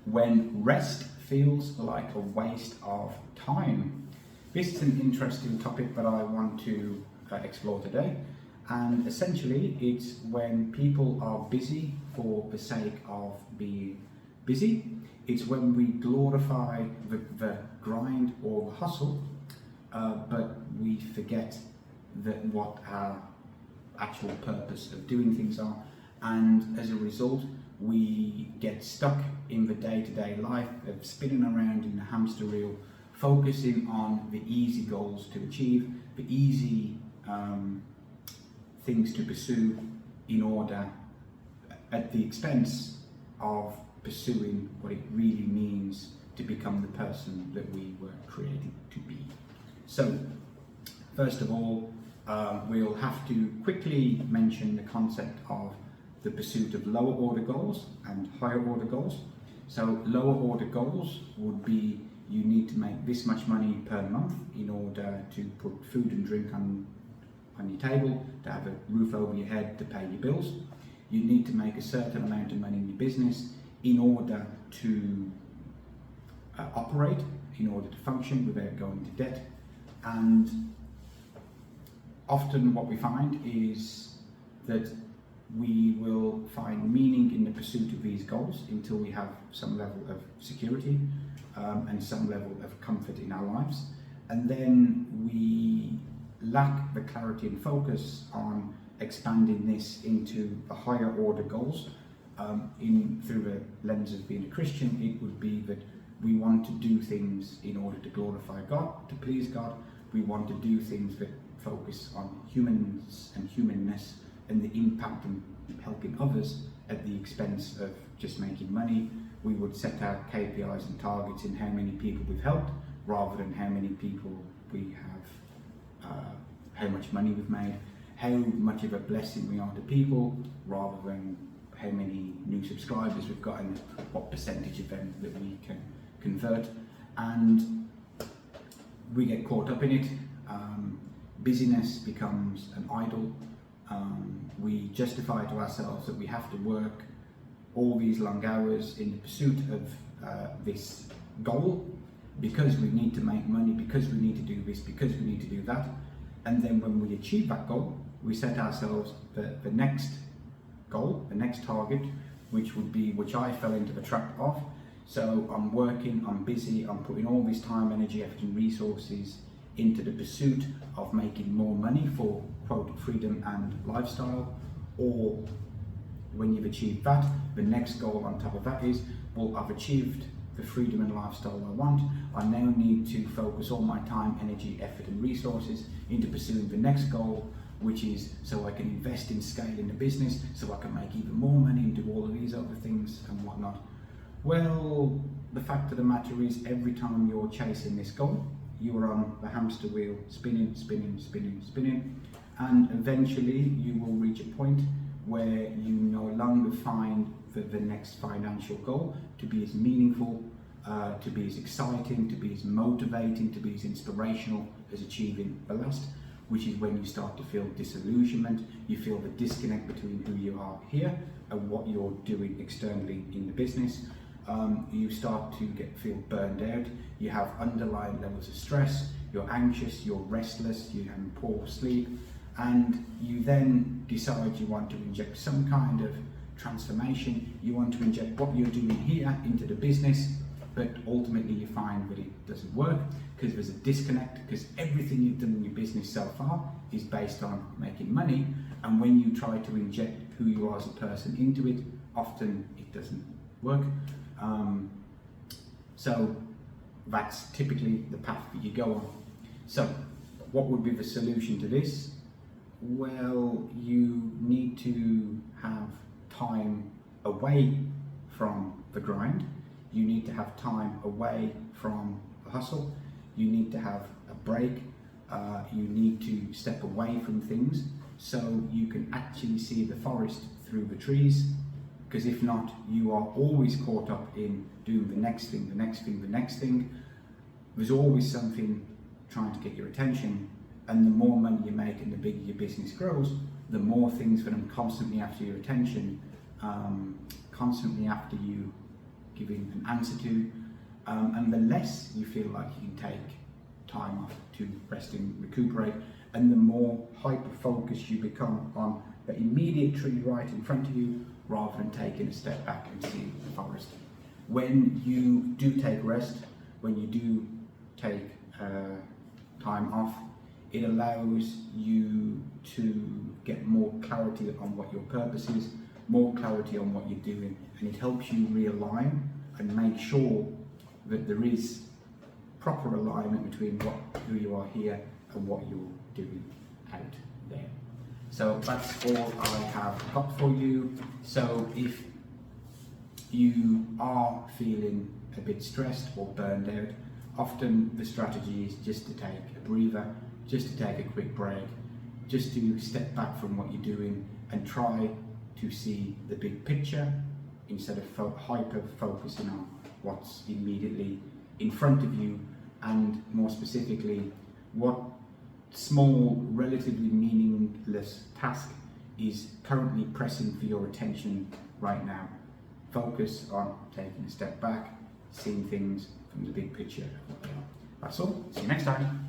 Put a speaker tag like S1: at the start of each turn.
S1: when rest feels like a waste of time. This is an interesting topic that I want to explore today, and essentially it's when people are busy for the sake of being busy. It's when we glorify the grind or the hustle, but we forget that what our actual purpose of doing things are, and as a result we get stuck in the day-to-day life of spinning around in the hamster wheel, focusing on the easy goals to achieve, the easy things to pursue, in order at the expense of pursuing what it really means to become the person that we were created to be. So first of all, we'll have to quickly mention the concept of the pursuit of lower order goals and higher order goals. So lower order goals would be, you need to make this much money per month in order to put food and drink on your table, to have a roof over your head, to pay your bills. You need to make a certain amount of money in your business in order to operate, in order to function without going to debt. And often what we find is that we will find meaning in the pursuit of these goals until we have some level of security and some level of comfort in our lives, and then we lack the clarity and focus on expanding this into the higher order goals. Through the lens of being a Christian, it would be that we want to do things in order to glorify God, to please God. We want to do things that focus on humans and humanness and the impact and helping others at the expense of just making money. We would set our KPIs and targets in how many people we've helped, rather than how many people we have, how much money we've made, how much of a blessing we are to people, rather than how many new subscribers we've got and what percentage of them that we can convert. And we get caught up in it. Busyness becomes an idol. We justify to ourselves that we have to work all these long hours in the pursuit of this goal, because we need to make money, because we need to do this, because we need to do that. And then when we achieve that goal, we set ourselves the next goal, the next target, which I fell into the trap of. So I'm working, I'm busy, I'm putting all this time, energy, effort and resources into the pursuit of making more money for, quote, freedom and lifestyle. Or when you've achieved that, the next goal on top of that is, well, I've achieved the freedom and lifestyle I want. I now need to focus all my time, energy, effort and resources into pursuing the next goal, which is so I can invest in scaling the business, so I can make even more money and do all of these other things and whatnot. Well, the fact of the matter is, every time you're chasing this goal, you are on the hamster wheel, spinning, spinning, spinning, spinning, and eventually you will reach a point where you no longer find the next financial goal to be as meaningful, to be as exciting, to be as motivating, to be as inspirational as achieving the last, which is when you start to feel disillusionment. You feel the disconnect between who you are here and what you're doing externally in the business. You start to feel burned out. You have underlying levels of stress. You're anxious, you're restless, you're having poor sleep, and you then decide you want to inject some kind of transformation. You want to inject what you're doing here into the business, but ultimately you find that it doesn't work because there's a disconnect, because everything you've done in your business so far is based on making money, and when you try to inject who you are as a person into it, often it doesn't work. So that's typically the path that you go on. So what would be the solution to this? Well, you need to have time away from the grind. You need to have time away from the hustle. You need to have a break. You need to step away from things so you can actually see the forest through the trees. Because if not, you are always caught up in doing the next thing, the next thing, the next thing. There's always something trying to get your attention, and the more money you make and the bigger your business grows, the more things that are constantly after your attention, constantly after you giving an answer to, and the less you feel like you can take time off to rest and recuperate, and the more hyper-focused you become on the immediate tree right in front of you, rather than taking a step back and seeing the forest. When you do take rest, when you do take time off, it allows you to get more clarity on what your purpose is, more clarity on what you're doing, and it helps you realign and make sure that there is proper alignment between who you are here and what you're doing out there. So that's all I have got for you. So if you are feeling a bit stressed or burned out, often the strategy is just to take a breather, just to take a quick break, just to step back from what you're doing and try to see the big picture instead of hyper focusing on what's immediately in front of you, and more specifically, what small, relatively meaningless task is currently pressing for your attention right now. Focus on taking a step back, seeing things from the big picture. That's all. See you next time.